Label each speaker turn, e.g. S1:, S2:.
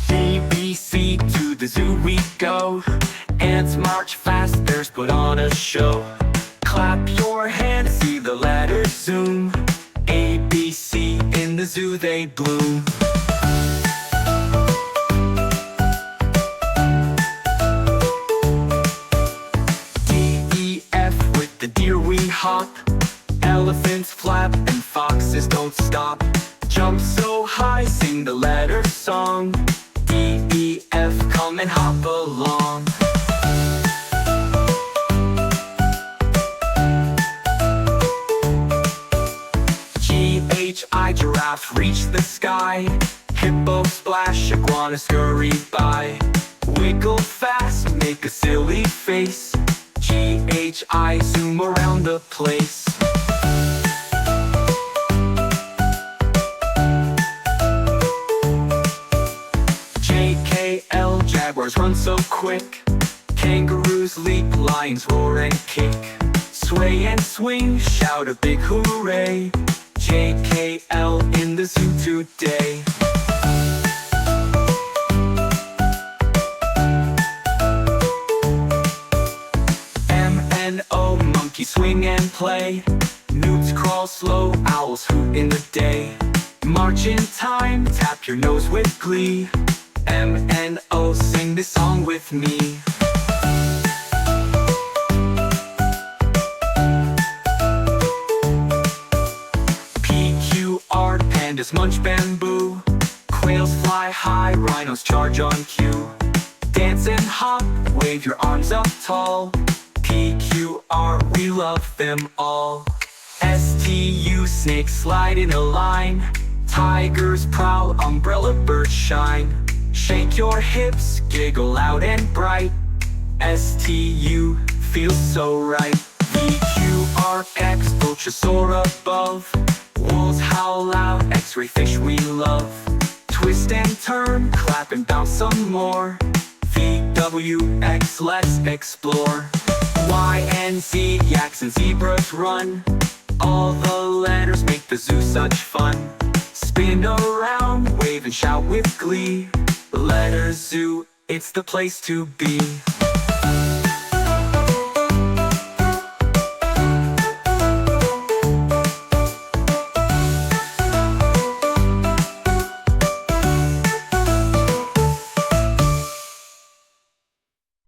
S1: BBC to the zoo we go. Ants march fast, bears put on a show. Clap your hands, see the letters zoom. ABC, in the zoo they bloom. DEF, with the deer we hop. Elephants flap and foxes don't stop. Jump so high, sing the letter song. DEF, come and hop along. GHI, giraffe reach the sky. Hippo splash, iguana scurry by. Wiggle fast, make a silly face. GHI, zoom around the place. JKL, jaguars run so quick. Kangaroos leap, lions roar and kick. Sway and swing, shout a big hooray. JKL, in the zoo today. MNO, monkeys swing and play. Newts crawl slow, owls hoot in the day. March in time, tap your nose with glee. MNO, sing this song with me. PQR, pandas munch bamboo. Quails fly high, rhinos charge on cue. Dance and hop, wave your arms up tall. PQR, we love them all. STU, snakes slide in a line. Tigers prowl, umbrella birds shine. Shake your hips, giggle loud and bright. STU, feels so right. VQRX, vulture soar above. Wolves howl loud, X-ray fish we love. Twist and turn, clap and bounce some more. VWX, let's explore. Y and Z, yaks and zebras run. All the letters make the zoo such fun. Spin around, wave and shout with glee. Letter zoo, it's the place to be.